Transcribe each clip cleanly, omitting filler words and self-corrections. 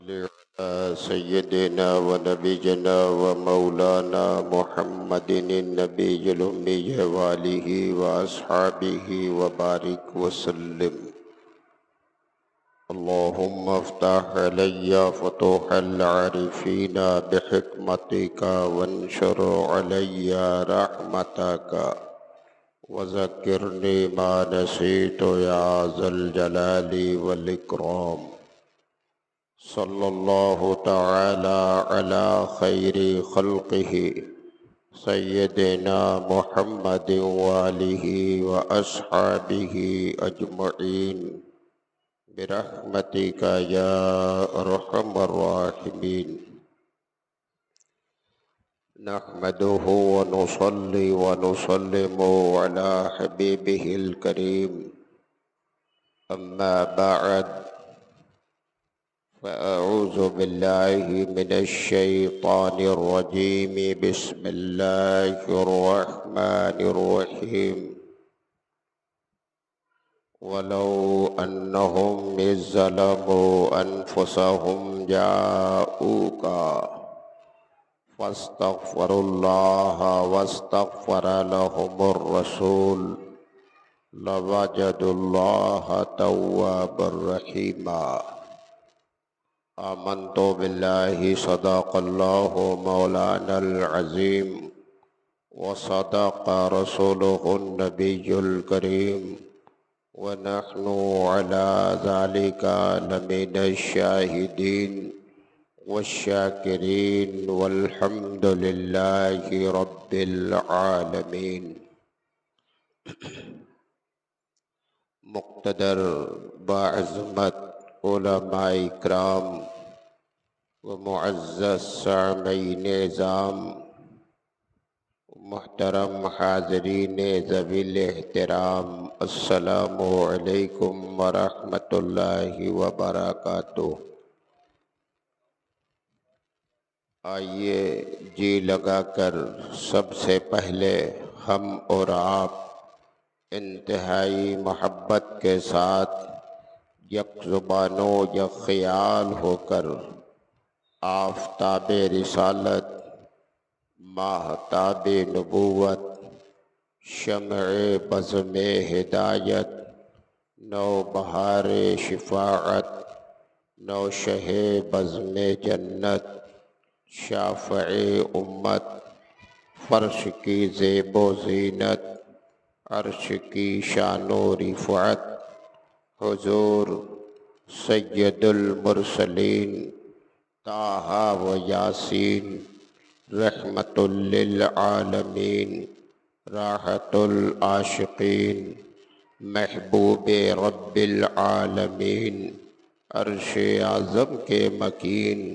على سيدنا ونبينا ومولانا محمد النبي الأمي وآله وأصحابه وبارك وسلم. اللهم افتح علي فتوح العارفين بحكمتك وانشر علي رحمتك وذكرني ما نسيت يا ذا الجلال والإكرام. صلی اللہ تعالی علی خیر خلقہ سیدنا محمد وآلہ واصحابہ اجمعین برحمتک یا ارحم الراحمین. نحمده ونصلی ونسلم علی حبیبہ الکریم. اما بعد فأعوذ بالله من الشيطان الرجيم. بسم الله الرحمن الرحيم. ولو أنهم إذ ظلموا أنفسهم جاءوك فاستغفروا الله واستغفر لهم الرسول لوجدوا الله توابا رحيما. آمنت بالله صدق الله مولانا العظيم وصدق رسوله النبي الكريم ونحن على ذلك لمن الشاهدين والشاكرين والحمد لله رب العالمين. مقتدر بعظمت علماء اکرام و معزز سامعین نظام، محترم حاضرین ذوی الاحترام، السلام علیکم ورحمۃ اللہ وبرکاتہ. آئیے جی لگا کر سب سے پہلے ہم اور آپ انتہائی محبت کے ساتھ یک زبان و یک خیال ہو کر آفتاب رسالت، ماہتاب نبوت، شمع بزم ہدایت، نو بہار شفاعت، نو شہ بزم جنت، شافع امت، فرش کی زیب و زینت، عرش کی شان و رفعت، حضور سید المرسلین طٰہٰ و یاسین، رحمت للعالمین، راحت العاشقین، محبوب رب العالمین، عرش اعظم کے مکین،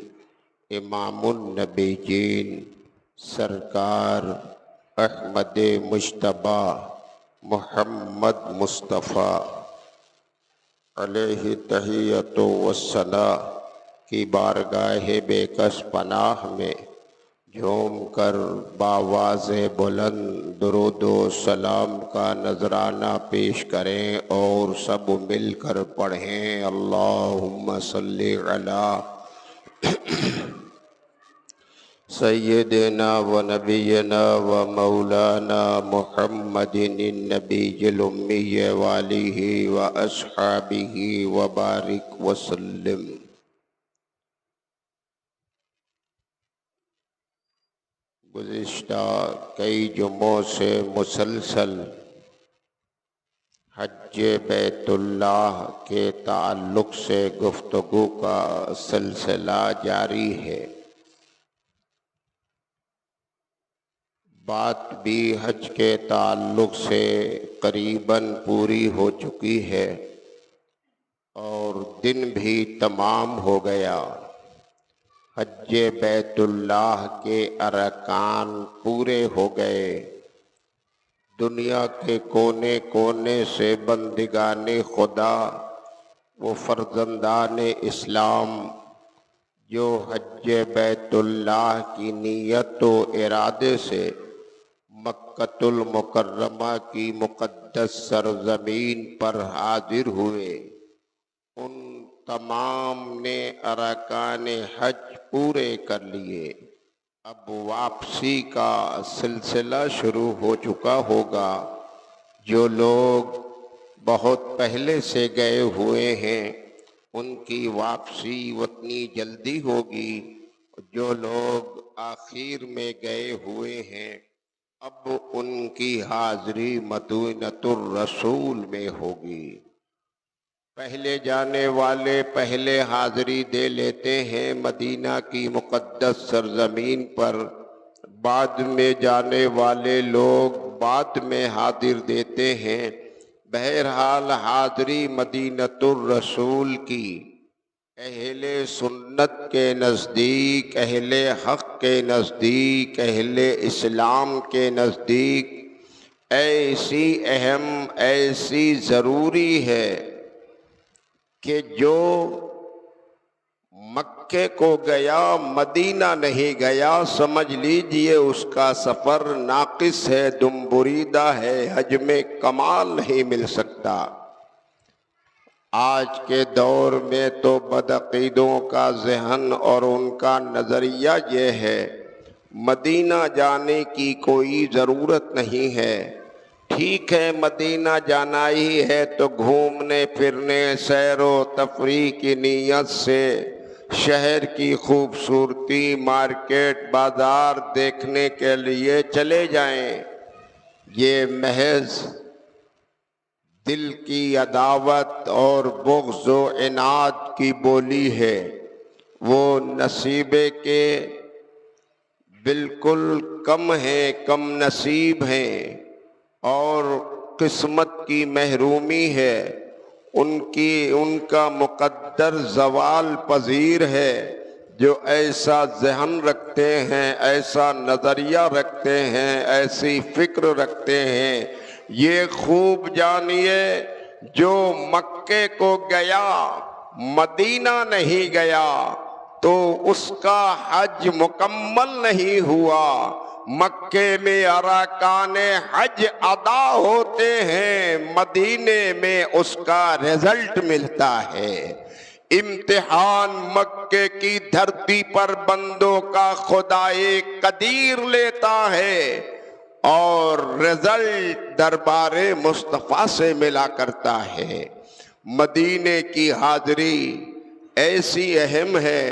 امام النبیین، سرکار احمد مجتبیٰ محمد مصطفیٰ علیہ تحیۃ والثناء کی بارگاہ بے کس پناہ میں جھوم کر بآواز بلند درود و سلام کا نذرانہ پیش کریں اور سب مل کر پڑھیں. اللہم صلی علی سیدنا و نبینا و مولانا محمد النبی الامی وآلہ و اصحابہ و بارک وسلم. گزشتہ کئی جمعوں سے مسلسل حج بیت اللہ کے تعلق سے گفتگو کا سلسلہ جاری ہے. بات بھی حج کے تعلق سے قریباً پوری ہو چکی ہے اور دن بھی تمام ہو گیا. حج بیت اللہ کے ارکان پورے ہو گئے. دنیا کے کونے کونے سے بندگان خدا و فرزندان اسلام جو حج بیت اللہ کی نیت و ارادے سے مکۃ المکرمہ کی مقدس سرزمین پر حاضر ہوئے، ان تمام نے ارکان حج پورے کر لیے، اب واپسی کا سلسلہ شروع ہو چکا ہوگا۔ جو لوگ بہت پہلے سے گئے ہوئے ہیں ان کی واپسی اتنی جلدی ہوگی، جو لوگ آخر میں گئے ہوئے ہیں اب ان کی حاضری مدینۃ الرسول میں ہوگی۔ پہلے جانے والے پہلے حاضری دے لیتے ہیں مدینہ کی مقدس سرزمین پر، بعد میں جانے والے لوگ بعد میں حاضر دیتے ہیں۔ بہرحال حاضری مدینۃ الرسول کی اہل سنت کے نزدیک، اہل حق کے نزدیک، اہل اسلام کے نزدیک ایسی اہم، ایسی ضروری ہے کہ جو مکے کو گیا مدینہ نہیں گیا، سمجھ لیجئے اس کا سفر ناقص ہے، دم بریدہ ہے، حج میں کمال نہیں مل سکتا۔ آج کے دور میں تو بدعقیدوں کا ذہن اور ان کا نظریہ یہ ہے مدینہ جانے کی کوئی ضرورت نہیں ہے۔ ٹھیک ہے، مدینہ جانا ہی ہے تو گھومنے پھرنے، سیر و تفریح کی نیت سے شہر کی خوبصورتی، مارکیٹ، بازار دیکھنے کے لیے چلے جائیں۔ یہ محض دل کی عداوت اور بغض و عناد کی بولی ہے۔ وہ نصیبے کے بالکل کم ہیں، کم نصیب ہیں، اور قسمت کی محرومی ہے، ان کا مقدر زوال پذیر ہے۔ جو ایسا ذہن رکھتے ہیں، ایسا نظریہ رکھتے ہیں، ایسی فکر رکھتے ہیں، یہ خوب جانیے جو مکے کو گیا مدینہ نہیں گیا تو اس کا حج مکمل نہیں ہوا۔ مکے میں ارکان حج ادا ہوتے ہیں، مدینے میں اس کا رزلٹ ملتا ہے۔ امتحان مکے کی دھرتی پر بندوں کا خدائے قدیر لیتا ہے اور رزلٹ دربار مصطفیٰ سے ملا کرتا ہے۔ مدینے کی حاضری ایسی اہم ہے،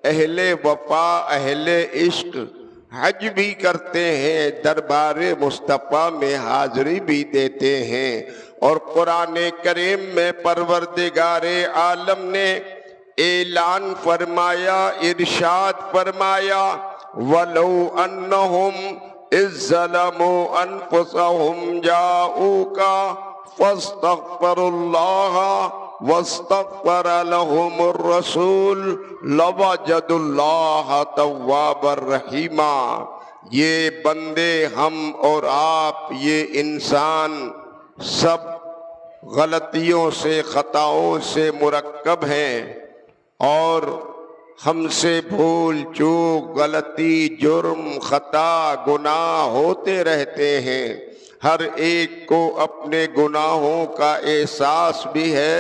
اہل وفا، اہل عشق حج بھی کرتے ہیں، دربار مصطفیٰ میں حاضری بھی دیتے ہیں۔ اور قرآن کریم میں پروردگار عالم نے اعلان فرمایا، ارشاد فرمایا وَلَوْ أَنَّهُمْ إِذ ظَلَمُوا أَنفُسَهُمْ جَاءُوكَ فَاسْتَغْفَرُوا اللَّهَ وَاسْتَغْفَرَ لَهُمُ الرَّسُولُ لَوَجَدُوا اللَّهَ تَوَّابًا رَحِيمًا۔ یہ بندے، ہم اور آپ، یہ انسان سب غلطیوں سے، خطاؤں سے مرکب ہیں، اور ہم سے بھول چوک، غلطی، جرم، خطا، گناہ ہوتے رہتے ہیں۔ ہر ایک کو اپنے گناہوں کا احساس بھی ہے،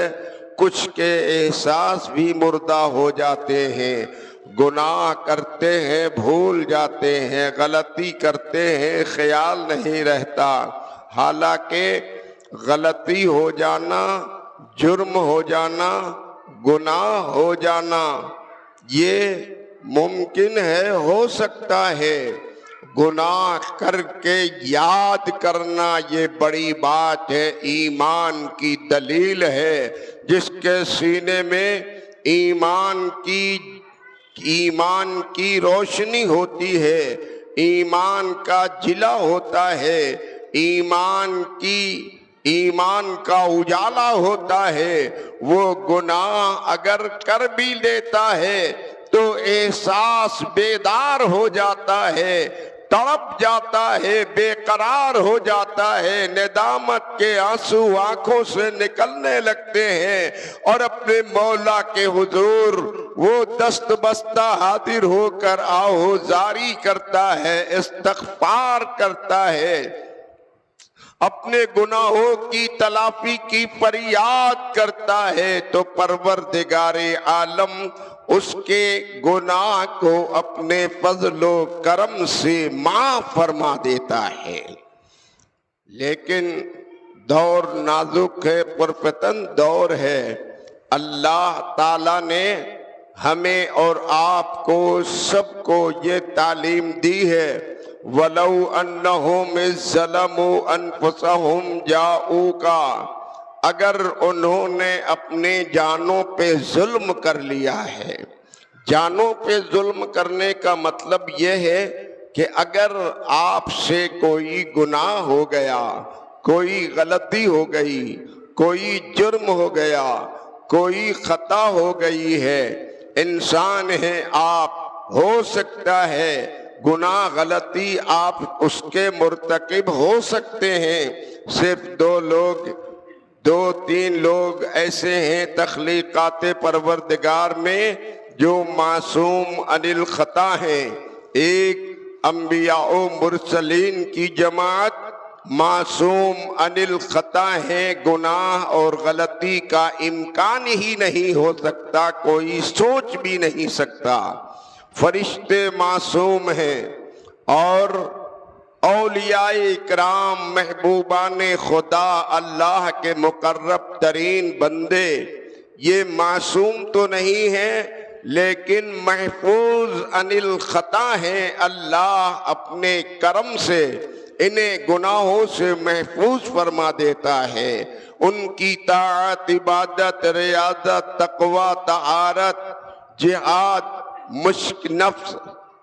کچھ کے احساس بھی مردہ ہو جاتے ہیں۔ گناہ کرتے ہیں، بھول جاتے ہیں، غلطی کرتے ہیں، خیال نہیں رہتا۔ حالانکہ غلطی ہو جانا، جرم ہو جانا، گناہ ہو جانا یہ ممکن ہے، ہو سکتا ہے۔ گناہ کر کے یاد کرنا یہ بڑی بات ہے، ایمان کی دلیل ہے۔ جس کے سینے میں ایمان کی روشنی ہوتی ہے، ایمان کا جلا ہوتا ہے، ایمان کا اجالا ہوتا ہے، وہ گناہ اگر کر بھی لیتا ہے تو احساس بیدار ہو جاتا ہے، تڑپ جاتا ہے، بے قرار ہو جاتا ہے، ندامت کے آنسو آنکھوں سے نکلنے لگتے ہیں، اور اپنے مولا کے حضور وہ دست بستہ حاضر ہو کر آہوزاری کرتا ہے، استغفار کرتا ہے۔ اپنے گناہوں کی تلافی کی فریاد کرتا ہے تو پروردگار عالم اس کے گناہ کو اپنے فضل و کرم سے معاف فرما دیتا ہے۔ لیکن دور نازک ہے، پرفتن دور ہے۔ اللہ تعالیٰ نے ہمیں اور آپ کو سب کو یہ تعلیم دی ہے، وَلَوْ أَنَّهُمْ إِذْ ظَلَمُوا أَنفُسَهُمْ جَاءُوكَ، اگر انہوں نے اپنے جانوں پہ ظلم کر لیا ہے۔ جانوں پہ ظلم کرنے کا مطلب یہ ہے کہ اگر آپ سے کوئی گناہ ہو گیا، کوئی غلطی ہو گئی، کوئی جرم ہو گیا، کوئی خطا ہو گئی ہے، انسان ہیں آپ، ہو سکتا ہے گناہ غلطی آپ اس کے مرتکب ہو سکتے ہیں۔ صرف دو تین لوگ ایسے ہیں تخلیقات پروردگار میں جو معصوم عن الخطا ہیں۔ ایک انبیاء و مرسلین کی جماعت معصوم عن الخطا ہے، گناہ اور غلطی کا امکان ہی نہیں ہو سکتا، کوئی سوچ بھی نہیں سکتا۔ فرشتے معصوم ہیں اور اولیاء اکرام، محبوبان خدا، اللہ کے مقرب ترین بندے، یہ معصوم تو نہیں ہیں لیکن محفوظ عن الخطا ہیں۔ اللہ اپنے کرم سے انہیں گناہوں سے محفوظ فرما دیتا ہے۔ ان کی طاعت، عبادت، ریاضت، تقوی، طہارت، جہاد، مشق نفس،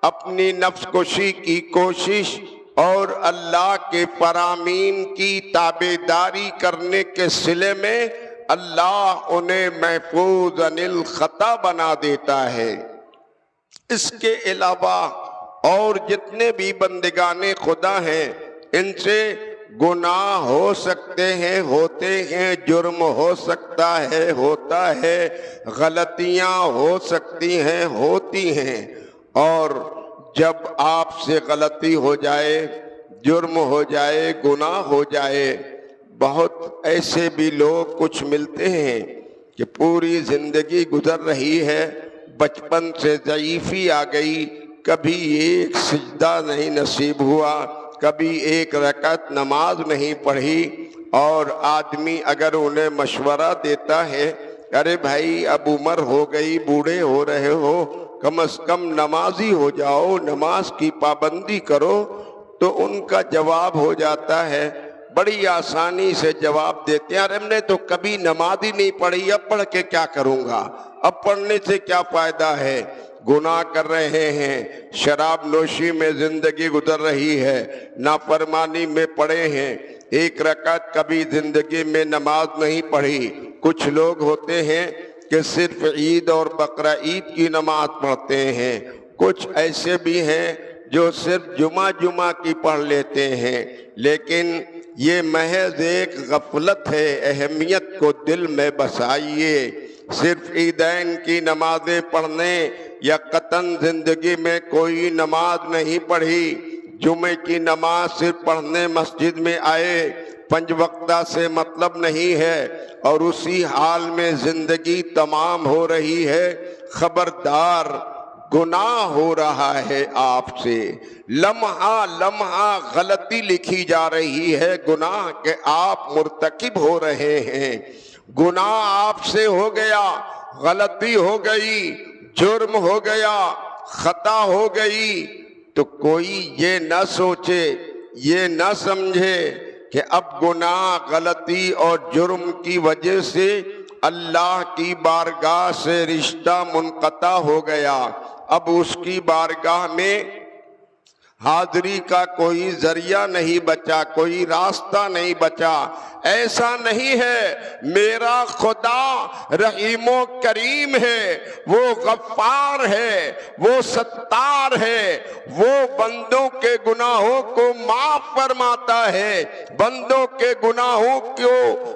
اپنی نفس کشی کی کوشش اور اللہ کے فرامین کی تابعداری کرنے کے صلے میں اللہ انہیں محفوظ عن الخطا بنا دیتا ہے۔ اس کے علاوہ اور جتنے بھی بندگان خدا ہیں ان سے گناہ ہو سکتے ہیں، ہوتے ہیں، جرم ہو سکتا ہے، ہوتا ہے، غلطیاں ہو سکتی ہیں، ہوتی ہیں۔ اور جب آپ سے غلطی ہو جائے، جرم ہو جائے، گناہ ہو جائے، بہت ایسے بھی لوگ کچھ ملتے ہیں کہ پوری زندگی گزر رہی ہے، بچپن سے ضعیفی آ گئی، کبھی ایک سجدہ نہیں نصیب ہوا، کبھی ایک رکعت نماز نہیں پڑھی، اور آدمی اگر انہیں مشورہ دیتا ہے، ارے بھائی اب عمر ہو گئی، بوڑھے ہو رہے ہو، کم از کم نمازی ہو جاؤ، نماز کی پابندی کرو، تو ان کا جواب ہو جاتا ہے، بڑی آسانی سے جواب دیتے ہیں، ارے ہم نے تو کبھی نماز ہی نہیں پڑھی، اب پڑھ کے کیا کروں گا، اب پڑھنے سے کیا فائدہ ہے۔ گناہ کر رہے ہیں، شراب نوشی میں زندگی گزر رہی ہے، نافرمانی میں پڑے ہیں، ایک رکعت کبھی زندگی میں نماز نہیں پڑھی۔ کچھ لوگ ہوتے ہیں کہ صرف عید اور بقرہ عید کی نماز پڑھتے ہیں، کچھ ایسے بھی ہیں جو صرف جمعہ کی پڑھ لیتے ہیں، لیکن یہ محض ایک غفلت ہے، اہمیت کو دل میں بسائیے۔ صرف عیدین کی نمازیں پڑھنے یا قطعاً زندگی میں کوئی نماز نہیں پڑھی، جمعے کی نماز صرف پڑھنے مسجد میں آئے، 5 وقتہ سے مطلب نہیں ہے، اور اسی حال میں زندگی تمام ہو رہی ہے، خبردار گناہ ہو رہا ہے آپ سے، لمحہ لمحہ غلطی لکھی جا رہی ہے، گناہ کہ آپ مرتکب ہو رہے ہیں۔ گناہ آپ سے ہو گیا، غلطی ہو گئی، جرم ہو گیا، خطا ہو گئی، تو کوئی یہ نہ سوچے، یہ نہ سمجھے کہ اب گناہ، غلطی اور جرم کی وجہ سے اللہ کی بارگاہ سے رشتہ منقطع ہو گیا، اب اس کی بارگاہ میں حاضری کا کوئی ذریعہ نہیں بچا، کوئی راستہ نہیں بچا۔ ایسا نہیں ہے، میرا خدا رحیم و کریم ہے، وہ غفار ہے، وہ ستار ہے، وہ بندوں کے گناہوں کو معاف فرماتا ہے، بندوں کے گناہوں کو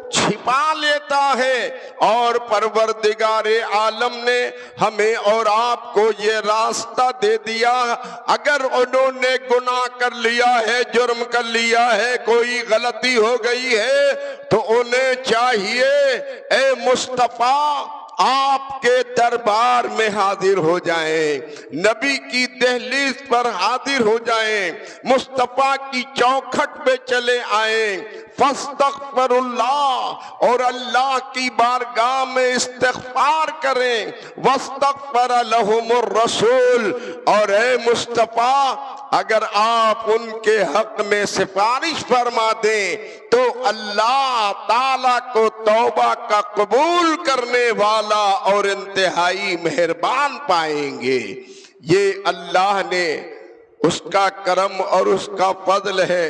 چھپا چھپا لیتا ہے، اور پروردگار عالم نے ہمیں اور آپ کو یہ راستہ دے دیا۔ اگر انہوں نے گناہ کر لیا ہے، جرم کر لیا ہے، کوئی غلطی ہو گئی ہے، تو انہیں چاہیے اے مصطفیٰ آپ کے دربار میں حاضر ہو جائیں، نبی کی دہلیز پر حاضر ہو جائیں، مصطفیٰ کی چوکھٹ پہ چلے آئیں، فاستغفر اللہ، اور اللہ کی بارگاہ میں استغفار کریں، واستغفر لہم الرسول، اور اے مصطفیٰ اگر آپ ان کے حق میں سفارش فرما دیں تو اللہ تعالیٰ کو توبہ کا قبول کرنے والا اور انتہائی مہربان پائیں گے۔ یہ اللہ نے، اس کا کرم اور اس کا فضل ہے۔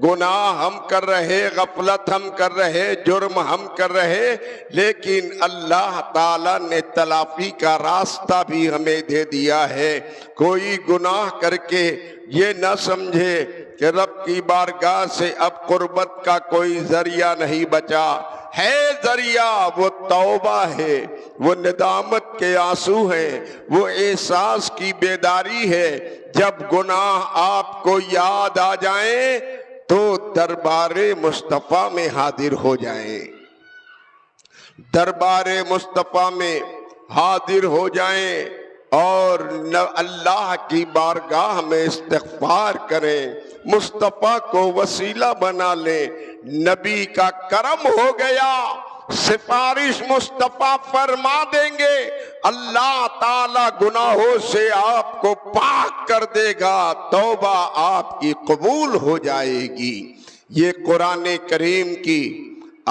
گناہ ہم کر رہے، غفلت ہم کر رہے، جرم ہم کر رہے، لیکن اللہ تعالیٰ نے تلافی کا راستہ بھی ہمیں دے دیا ہے۔ کوئی گناہ کر کے یہ نہ سمجھے کہ رب کی بارگاہ سے اب قربت کا کوئی ذریعہ نہیں بچا ہے۔ ذریعہ وہ توبہ ہے، وہ ندامت کے آنسو ہیں، وہ احساس کی بیداری ہے۔ جب گناہ آپ کو یاد آ جائیں تو دربار مصطفیٰ میں حاضر ہو جائیں، دربار مصطفیٰ میں حاضر ہو جائیں اور اللہ کی بارگاہ میں استغفار کریں، مصطفیٰ کو وسیلہ بنا لیں۔ نبی کا کرم ہو گیا، سفارش مصطفیٰ فرما دیں گے، اللہ تعالی گناہوں سے آپ کو پاک کر دے گا، توبہ آپ کی قبول ہو جائے گی۔ یہ قرآن کریم کی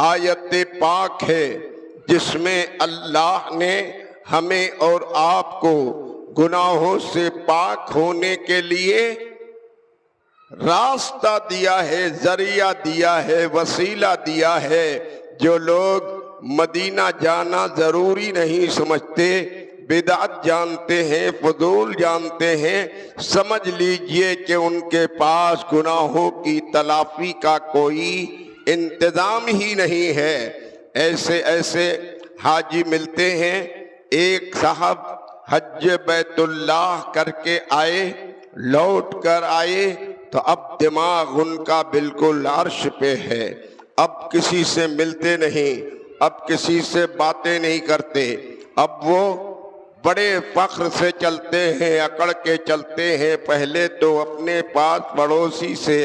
آیت پاک ہے جس میں اللہ نے ہمیں اور آپ کو گناہوں سے پاک ہونے کے لیے راستہ دیا ہے، ذریعہ دیا ہے، وسیلہ دیا ہے۔ جو لوگ مدینہ جانا ضروری نہیں سمجھتے، بدعت جانتے ہیں، فضول جانتے ہیں، سمجھ لیجئے کہ ان کے پاس گناہوں کی تلافی کا کوئی انتظام ہی نہیں ہے۔ ایسے ایسے حاجی ملتے ہیں، ایک صاحب حج بیت اللہ کر کے آئے، لوٹ کر آئے تو اب دماغ ان کا بالکل عرش پہ ہے، اب کسی سے ملتے نہیں، اب کسی سے باتیں نہیں کرتے، اب وہ بڑے فخر سے چلتے ہیں، اکڑ کے چلتے ہیں۔ پہلے تو اپنے پاس پڑوسی سے،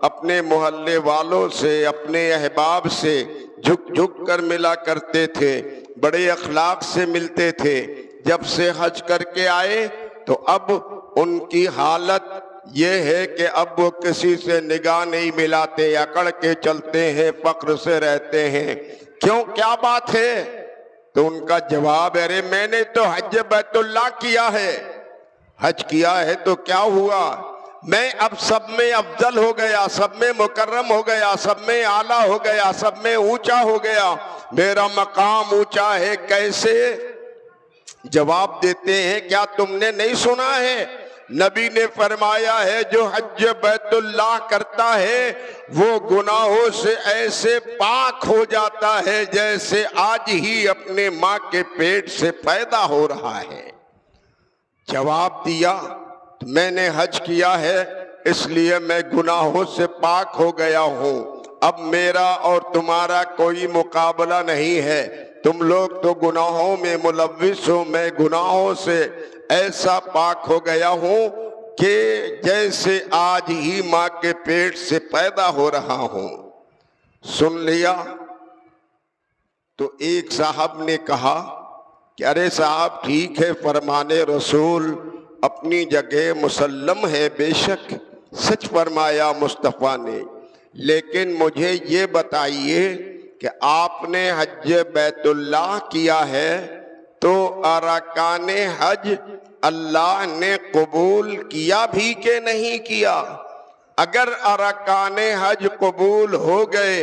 اپنے محلے والوں سے، اپنے احباب سے جھک جھک کر ملا کرتے تھے، بڑے اخلاق سے ملتے تھے۔ جب سے حج کر کے آئے تو اب ان کی حالت یہ ہے کہ اب وہ کسی سے نگاہ نہیں ملاتے، اکڑ کے چلتے ہیں، فخر سے رہتے ہیں۔ کیوں، کیا بات ہے؟ تو ان کا جواب ہے، ارے میں نے تو حج بیت اللہ کیا ہے، حج کیا ہے تو کیا ہوا، میں اب سب میں افضل ہو گیا، سب میں مکرم ہو گیا، سب میں اعلیٰ ہو گیا، سب میں اونچا ہو گیا، میرا مقام اونچا ہے۔ کیسے؟ جواب دیتے ہیں، کیا تم نے نہیں سنا ہے؟ نبی نے فرمایا ہے جو حج بیت اللہ کرتا ہے وہ گناہوں سے ایسے پاک ہو جاتا ہے جیسے آج ہی اپنے ماں کے پیٹ سے پیدا ہو رہا ہے۔ جواب دیا، میں نے حج کیا ہے اس لیے میں گناہوں سے پاک ہو گیا ہوں، اب میرا اور تمہارا کوئی مقابلہ نہیں ہے، تم لوگ تو گناہوں میں ملوث ہو، میں گناہوں سے ایسا پاک ہو گیا ہوں کہ جیسے آج ہی ماں کے پیٹ سے پیدا ہو رہا ہوں۔ سن لیا؟ تو ایک صاحب نے کہا کہ ارے صاحب ٹھیک ہے، فرمان رسول اپنی جگہ مسلم ہے، بے شک سچ فرمایا مصطفیٰ نے، لیکن مجھے یہ بتائیے کہ آپ نے حج بیت اللہ کیا ہے تو ارکان حج اللہ نے قبول کیا بھی کہ نہیں کیا؟ اگر ارکان حج قبول ہو گئے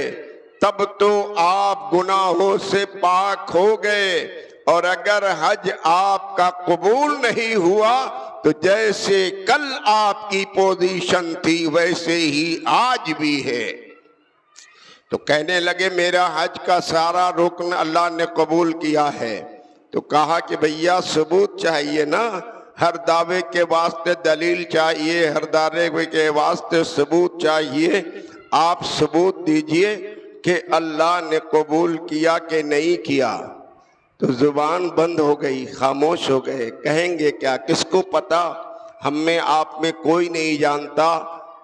تب تو آپ گناہوں سے پاک ہو گئے، اور اگر حج آپ کا قبول نہیں ہوا تو جیسے کل آپ کی پوزیشن تھی ویسے ہی آج بھی ہے۔ تو کہنے لگے میرا حج کا سارا رکن اللہ نے قبول کیا ہے۔ تو کہا کہ بھیا ثبوت چاہیے نا، ہر دعوے کے واسطے دلیل چاہیے، ہر دعوے کے واسطے ثبوت چاہیے، آپ ثبوت دیجئے کہ اللہ نے قبول کیا کہ نہیں کیا۔ تو زبان بند ہو گئی، خاموش ہو گئے، کہیں گے کیا، کس کو پتا، ہم میں آپ میں کوئی نہیں جانتا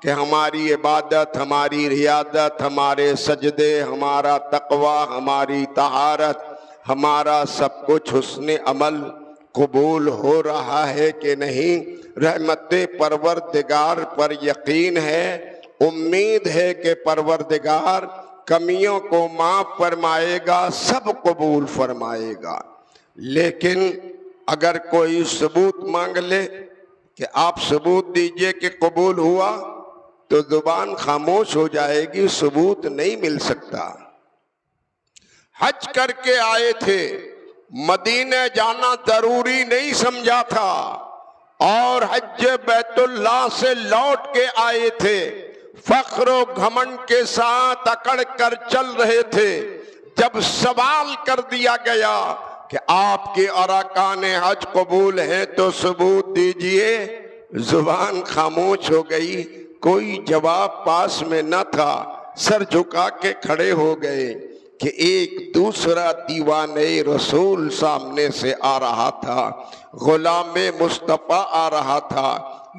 کہ ہماری عبادت، ہماری ریاضت، ہمارے سجدے، ہمارا تقوی، ہماری طہارت، ہمارا سب کچھ حسن عمل قبول ہو رہا ہے کہ نہیں۔ رحمت پروردگار پر یقین ہے، امید ہے کہ پروردگار کمیوں کو معاف فرمائے گا، سب قبول فرمائے گا۔ لیکن اگر کوئی ثبوت مانگ لے کہ آپ ثبوت دیجئے کہ قبول ہوا، تو زبان خاموش ہو جائے گی، ثبوت نہیں مل سکتا۔ حج کر کے آئے تھے، مدینہ جانا ضروری نہیں سمجھا تھا، اور حج بیت اللہ سے لوٹ کے آئے تھے، فخر و گھمنڈ کے ساتھ اکڑ کر چل رہے تھے۔ جب سوال کر دیا گیا کہ آپ کے ارکان حج قبول ہیں تو ثبوت دیجئے، زبان خاموش ہو گئی، کوئی جواب پاس میں نہ تھا، سر جھکا کے کھڑے ہو گئے کہ ایک دوسرا دیوانے رسول سامنے سے آ رہا تھا، غلام مصطفیٰ آ رہا تھا،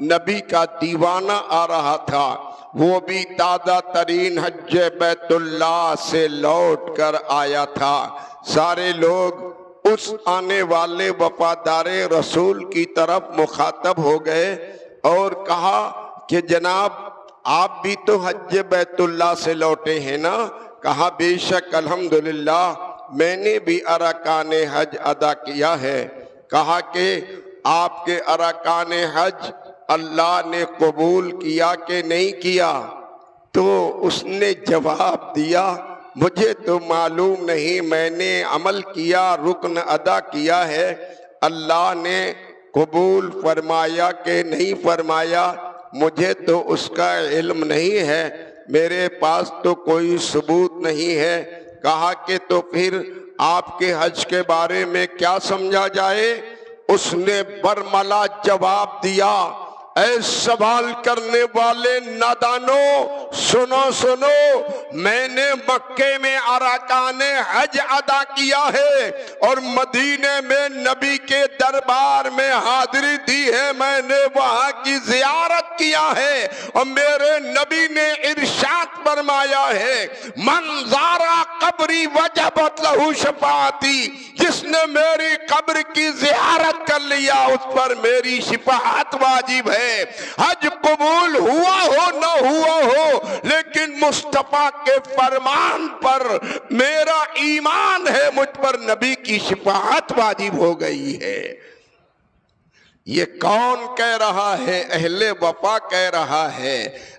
نبی کا دیوانہ آ رہا تھا، وہ بھی تازہ ترین حج بیت اللہ سے لوٹ کر آیا تھا۔ سارے لوگ اس آنے والے وفادار رسول کی طرف مخاطب ہو گئے اور کہا کہ جناب آپ بھی تو حج بیت اللہ سے لوٹے ہیں نا؟ کہا بے شک الحمدللہ میں نے بھی ارکان حج ادا کیا ہے۔ کہا کہ آپ کے ارکان حج اللہ نے قبول کیا کہ نہیں کیا؟ تو اس نے جواب دیا مجھے تو معلوم نہیں، میں نے عمل کیا، رکن ادا کیا ہے، اللہ نے قبول فرمایا کہ نہیں فرمایا مجھے تو اس کا علم نہیں ہے، میرے پاس تو کوئی ثبوت نہیں ہے۔ کہا کہ تو پھر آپ کے حج کے بارے میں کیا سمجھا جائے؟ اس نے برملا جواب دیا اے سوال کرنے والے نادانو، سنو سنو، میں نے مکے میں ارکان حج ادا کیا ہے اور مدینے میں نبی کے دربار میں حاضری دی ہے، میں نے وہاں کی زیارت کیا ہے اور میرے نبی نے ارشاد فرمایا ہے من زارا قبری وجبت لہو شفاعتی، جس نے میری قبر کی زیارت کر لیا اس پر میری شفاعت واجب ہے۔ حج قبول ہوا ہو نہ ہوا ہو، لیکن مصطفیٰ کے فرمان پر میرا ایمان ہے، مجھ پر نبی کی شفاعت واجب ہو گئی ہے۔ یہ کون کہہ رہا ہے؟ اہل وفا کہہ رہا ہے،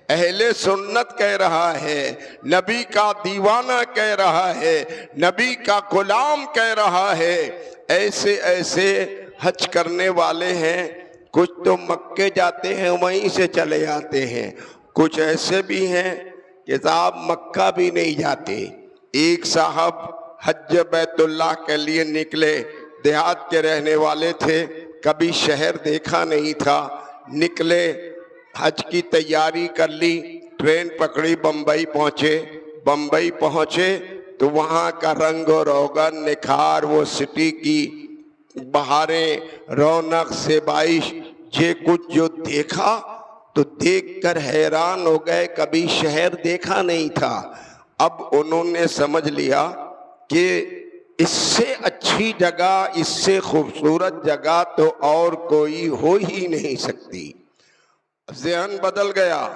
اہل سنت کہہ رہا ہے، نبی کا دیوانہ کہہ رہا ہے، نبی کا غلام کہہ رہا ہے۔ ایسے ایسے حج کرنے والے ہیں، کچھ تو مکے جاتے ہیں وہیں سے چلے آتے ہیں، کچھ ایسے بھی ہیں کہ صاحب مکہ بھی نہیں جاتے۔ ایک صاحب حج بیت اللہ کے لیے نکلے، دیہات کے رہنے والے تھے، کبھی شہر دیکھا نہیں تھا، نکلے، حج کی تیاری کر لی، ٹرین پکڑی، بمبئی پہنچے۔ بمبئی پہنچے تو وہاں کا رنگ و روغن، نکھار، وہ سٹی کی بہاریں، رونق سے بائش، یہ کچھ جو دیکھا تو دیکھ کر حیران ہو گئے، کبھی شہر دیکھا نہیں تھا۔ اب انہوں نے سمجھ لیا کہ اس سے اچھی جگہ، اس سے خوبصورت جگہ تو اور کوئی ہو ہی نہیں سکتی۔ ذہن بدل گیا،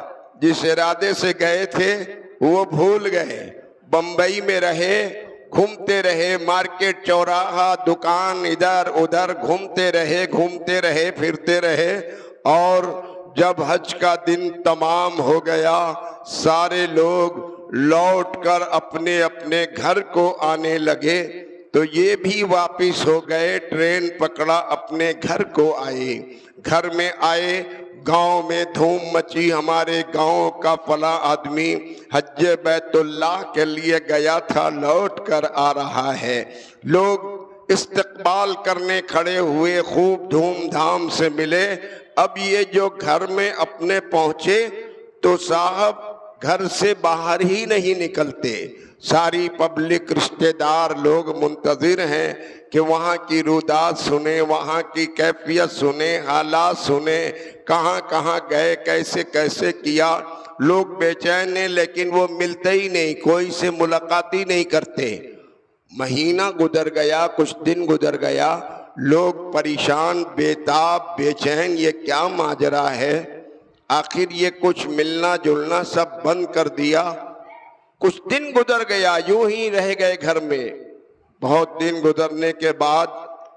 جس ارادے سے گئے تھے وہ بھول گئے، بمبئی میں رہے، گھومتے رہے، مارکیٹ، چوراہا، دکان، ادھر ادھر گھومتے رہے، پھرتے رہے، اور جب حج کا دن تمام ہو گیا، سارے لوگ لوٹ کر اپنے اپنے گھر کو آنے لگے، تو یہ بھی واپس ہو گئے، ٹرین پکڑا، اپنے گھر کو آئے۔ گھر میں آئے، گاؤں میں دھوم مچی، ہمارے گاؤں کا فلاں آدمی حج بیت اللہ کے لیے گیا تھا، لوٹ کر آ رہا ہے۔ لوگ استقبال کرنے کھڑے ہوئے، خوب دھوم دھام سے ملے۔ اب یہ جو گھر میں اپنے پہنچے تو صاحب گھر سے باہر ہی نہیں نکلتے۔ ساری پبلک، رشتہ دار لوگ منتظر ہیں کہ وہاں کی رودات سنیں، وہاں کی کیفیت سنیں، حالات سنیں، کہاں کہاں گئے، کیسے کیسے کیا۔ لوگ بے چین ہیں لیکن وہ ملتے ہی نہیں، کوئی سے ملاقات ہی نہیں کرتے۔ مہینہ گزر گیا، کچھ دن گزر گیا، لوگ پریشان، بےتاب، بے چین، یہ کیا ماجرا ہے؟ آخر یہ کچھ ملنا جلنا سب بند کر دیا۔ کچھ دن گزر گیا، یوں ہی رہ گئے گھر میں۔ بہت دن گزرنے کے بعد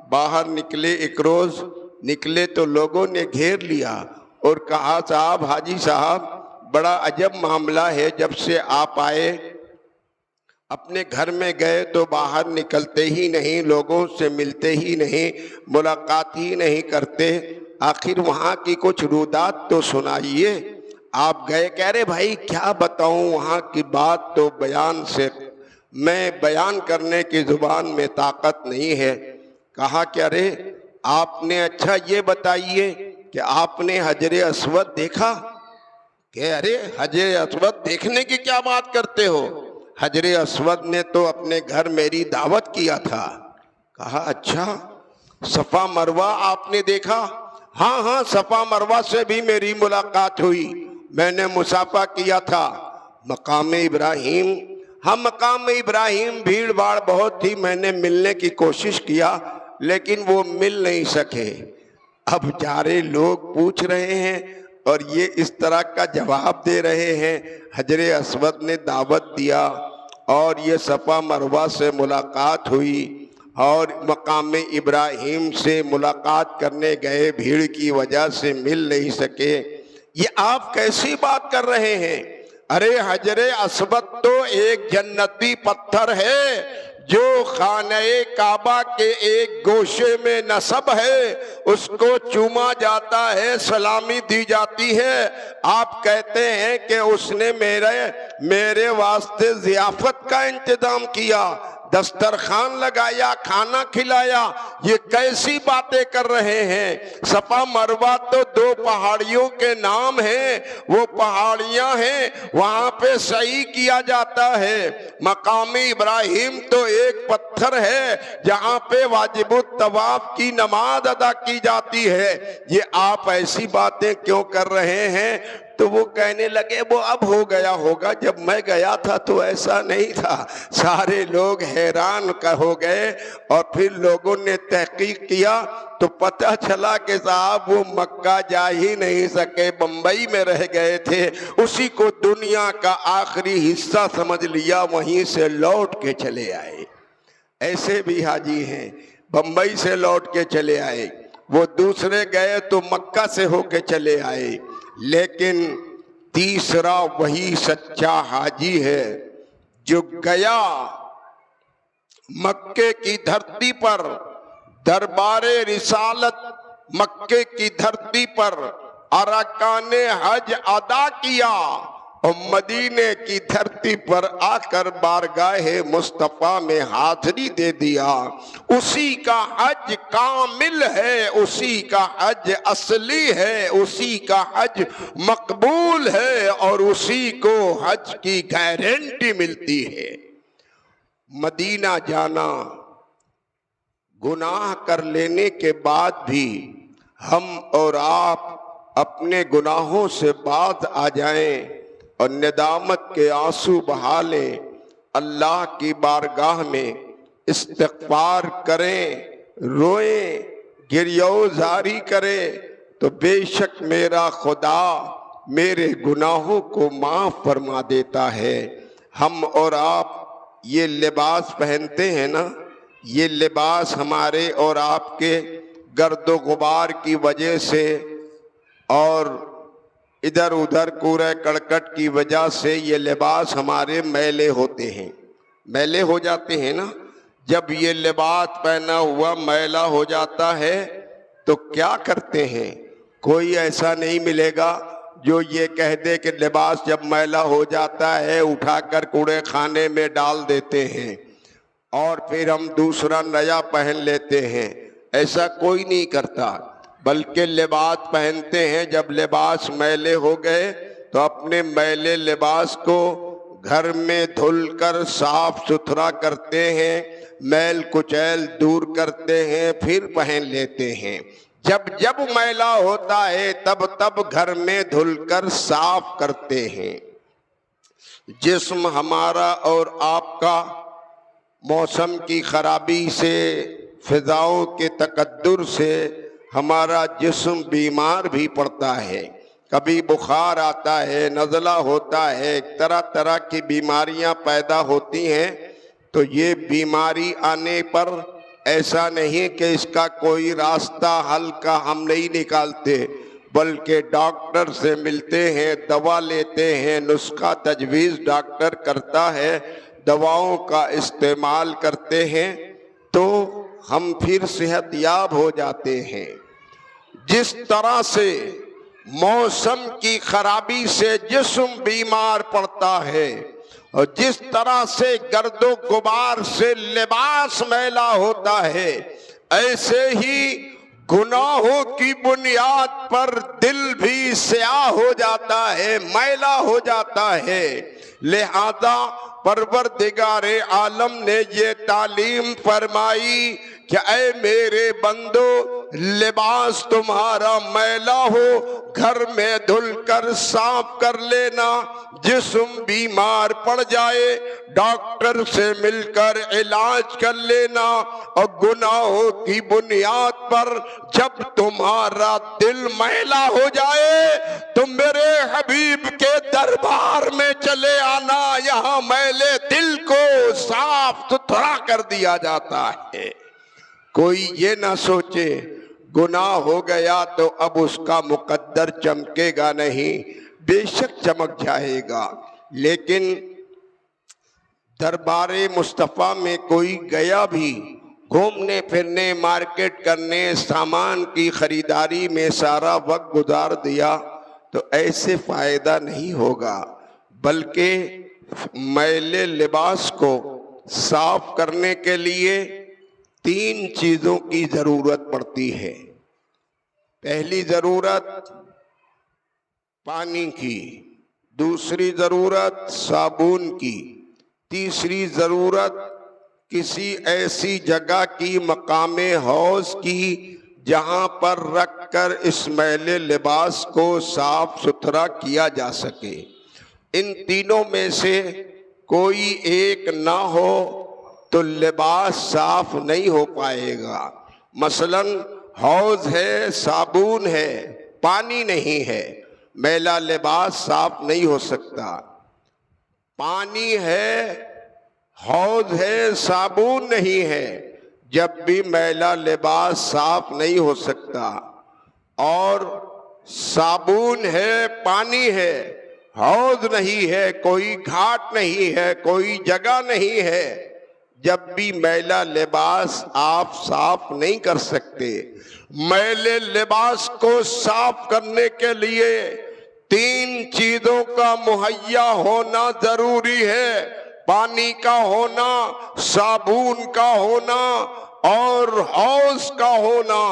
باہر نکلے، ایک روز نکلے تو لوگوں نے گھیر لیا اور کہا صاحب، حاجی صاحب بڑا عجب معاملہ ہے، جب سے آپ آئے اپنے گھر میں گئے تو باہر نکلتے ہی نہیں، لوگوں سے ملتے ہی نہیں، ملاقات ہی نہیں کرتے۔ آخر وہاں کی کچھ رودات تو سنائیے۔ آپ گئے، کہہ رہے بھائی کیا بتاؤں، وہاں کی بات تو میں بیان کرنے کی زبان میں طاقت نہیں ہے۔ کہا کہ ارے آپ نے، اچھا یہ بتائیے کہ آپ نے حجر اسود دیکھا؟ کہ ارے حجر اسود دیکھنے کی کیا بات کرتے ہو، حجر اسود نے تو اپنے گھر میری دعوت کیا تھا۔ کہا اچھا، صفا مروہ آپ نے دیکھا؟ ہاں ہاں، صفا مروہ سے بھی میری ملاقات ہوئی، میں نے مصافحہ کیا تھا۔ مقام ابراہیم، ہم مقام ابراہیم بھیڑ باڑ بہت تھی، میں نے ملنے کی کوشش کیا لیکن وہ مل نہیں سکے۔ اب جارے لوگ پوچھ رہے ہیں اور یہ اس طرح کا جواب دے رہے ہیں، حجر اسود نے دعوت دیا اور یہ صفا مروہ سے ملاقات ہوئی اور مقام ابراہیم سے ملاقات کرنے گئے، بھیڑ کی وجہ سے مل نہیں سکے۔ یہ آپ کیسی بات کر رہے ہیں؟ ارے حجر اسود تو ایک جنتی پتھر ہے جو خانہ کعبہ کے ایک گوشے میں نصب ہے، اس کو چوما جاتا ہے، سلامی دی جاتی ہے۔ آپ کہتے ہیں کہ اس نے میرے واسطے ضیافت کا انتظام کیا، دسترخوان لگایا، کھانا کھلایا، یہ کیسی باتیں کر رہے ہیں؟ صفا مروہ تو دو پہاڑیوں کے نام ہیں، وہ پہاڑیاں ہیں، وہاں پہ سعی کیا جاتا ہے۔ مقام ابراہیم تو ایک پتھر ہے جہاں پہ واجب الطواف کی نماز ادا کی جاتی ہے۔ یہ آپ ایسی باتیں کیوں کر رہے ہیں؟ تو وہ کہنے لگے وہ اب ہو گیا ہوگا، جب میں گیا تھا تو ایسا نہیں تھا۔ سارے لوگ حیران ہو گئے اور پھر لوگوں نے تحقیق کیا تو پتہ چلا کہ صاحب وہ مکہ جا ہی نہیں سکے، بمبئی میں رہ گئے تھے، اسی کو دنیا کا آخری حصہ سمجھ لیا، وہیں سے لوٹ کے چلے آئے۔ ایسے بھی حاجی ہیں، بمبئی سے لوٹ کے چلے آئے، وہ دوسرے گئے تو مکہ سے ہو کے چلے آئے، لیکن تیسرا وہی سچا حاجی ہے جو گیا مکے کی دھرتی پر، دربار رسالت مکے کی دھرتی پر ارکان حج ادا کیا اور مدینے کی دھرتی پر آ کر بارگاہ مصطفیٰ میں حاضری دے دیا۔ اسی کا حج کامل ہے، اسی کا حج اصلی ہے، اسی کا حج مقبول ہے اور اسی کو حج کی گارنٹی ملتی ہے۔ مدینہ جانا، گناہ کر لینے کے بعد بھی ہم اور آپ اپنے گناہوں سے باز آ جائیں اور ندامت کے آنسو بہا لیں، اللہ کی بارگاہ میں استغفار کریں، روئیں، گریو زاری کریں، تو بے شک میرا خدا میرے گناہوں کو معاف فرما دیتا ہے۔ ہم اور آپ یہ لباس پہنتے ہیں نا، یہ لباس ہمارے اور آپ کے گرد و غبار کی وجہ سے اور ادھر ادھر کوڑے کرکٹ کی وجہ سے یہ لباس ہمارے میلے ہوتے ہیں، میلے ہو جاتے ہیں نا۔ جب یہ لباس پہنا ہوا میلا ہو جاتا ہے تو کیا کرتے ہیں؟ کوئی ایسا نہیں ملے گا جو یہ کہہ دے کہ لباس جب میلا ہو جاتا ہے اٹھا کر کوڑے خانے میں ڈال دیتے ہیں اور پھر ہم دوسرا نیا پہن لیتے ہیں۔ ایسا کوئی نہیں کرتا، بلکہ لباس پہنتے ہیں۔ جب لباس میلے ہو گئے تو اپنے میلے لباس کو گھر میں دھل کر صاف ستھرا کرتے ہیں، میل کچیل دور کرتے ہیں، پھر پہن لیتے ہیں۔ جب جب میلا ہوتا ہے تب تب گھر میں دھل کر صاف کرتے ہیں۔ جسم ہمارا اور آپ کا موسم کی خرابی سے، فضاؤں کے تقدر سے ہمارا جسم بیمار بھی پڑتا ہے۔ کبھی بخار آتا ہے، نزلہ ہوتا ہے، طرح طرح کی بیماریاں پیدا ہوتی ہیں۔ تو یہ بیماری آنے پر ایسا نہیں کہ اس کا کوئی راستہ حل کا ہم نہیں نکالتے، بلکہ ڈاکٹر سے ملتے ہیں، دوا لیتے ہیں، نسخہ تجویز ڈاکٹر کرتا ہے، دواؤں کا استعمال کرتے ہیں تو ہم پھر صحت یاب ہو جاتے ہیں۔ جس طرح سے موسم کی خرابی سے جسم بیمار پڑتا ہے اور جس طرح سے گرد و غبار سے لباس میلا ہوتا ہے، ایسے ہی گناہوں کی بنیاد پر دل بھی سیاہ ہو جاتا ہے، میلا ہو جاتا ہے۔ لہذا پروردگار عالم نے یہ تعلیم فرمائی کہ اے میرے بندو، لباس تمہارا میلا ہو گھر میں دھل کر صاف کر لینا، جسم بیمار پڑ جائے ڈاکٹر سے مل کر علاج کر لینا، اور گناہوں کی بنیاد پر جب تمہارا دل میلا ہو جائے تو میرے حبیب کے دربار میں چلے آنا، یہاں میلے دل کو صاف ستھرا کر دیا جاتا ہے۔ کوئی یہ نہ سوچے گناہ ہو گیا تو اب اس کا مقدر چمکے گا نہیں، بے شک چمک جائے گا، لیکن دربار مصطفیٰ میں کوئی گیا بھی گھومنے پھرنے، مارکیٹ کرنے، سامان کی خریداری میں سارا وقت گزار دیا تو ایسے فائدہ نہیں ہوگا، بلکہ میلے لباس کو صاف کرنے کے لیے 3 چیزوں کی ضرورت پڑتی ہے۔ پہلی ضرورت پانی کی، دوسری ضرورت صابن کی، تیسری ضرورت کسی ایسی جگہ کی، مقام حوض کی، جہاں پر رکھ کر اس میلے لباس کو صاف ستھرا کیا جا سکے۔ ان تینوں میں سے کوئی ایک نہ ہو تو لباس صاف نہیں ہو پائے گا۔ مثلاً حوض ہے، صابن ہے، پانی نہیں ہے، میلا لباس صاف نہیں ہو سکتا۔ پانی ہے، حوض ہے، صابن نہیں ہے، جب بھی میلا لباس صاف نہیں ہو سکتا۔ اور صابن ہے، پانی ہے، حوض نہیں ہے، کوئی گھاٹ نہیں ہے، کوئی جگہ نہیں ہے، جب بھی میلا لباس آپ صاف نہیں کر سکتے۔ میلے لباس کو صاف کرنے کے لیے 3 چیزوں کا مہیا ہونا ضروری ہے، پانی کا ہونا، صابن کا ہونا اور حوض کا ہونا۔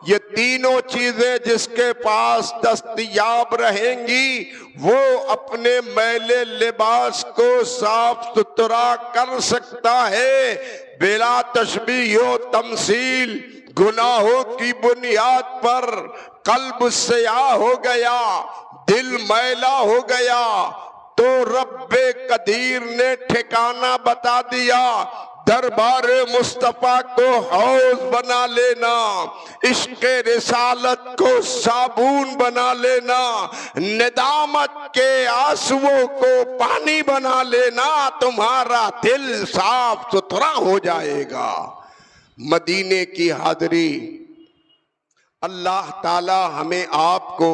یہ تینوں چیزیں جس کے پاس دستیاب رہیں گی وہ اپنے میلے لباس کو صاف ستھرا کر سکتا ہے۔ بلا تشبیہ و تمثیل گناہوں کی بنیاد پر قلب سیاہ ہو گیا، دل میلا ہو گیا تو رب قدیر نے ٹھکانہ بتا دیا، دربار مصطفیٰ کو حوض بنا لینا، عشق رسالت کو صابن بنا لینا، ندامت کے آنسوؤں کو پانی بنا لینا، تمہارا دل صاف ستھرا ہو جائے گا۔ مدینے کی حاضری، اللہ تعالی ہمیں آپ کو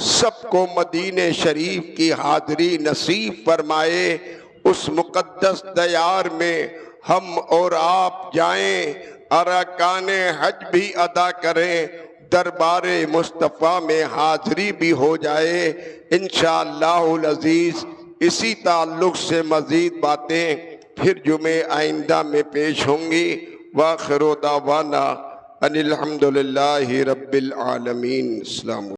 سب کو مدینے شریف کی حاضری نصیب فرمائے۔ اس مقدس دیار میں ہم اور آپ جائیں، ارکان حج بھی ادا کریں، دربار مصطفیٰ میں حاضری بھی ہو جائے انشاءاللہ العزیز۔ اسی تعلق سے مزید باتیں پھر جمعہ آئندہ میں پیش ہوں گی۔ وآخر دعوانا ان الحمدللہ رب العالمین۔ السلام علیکم۔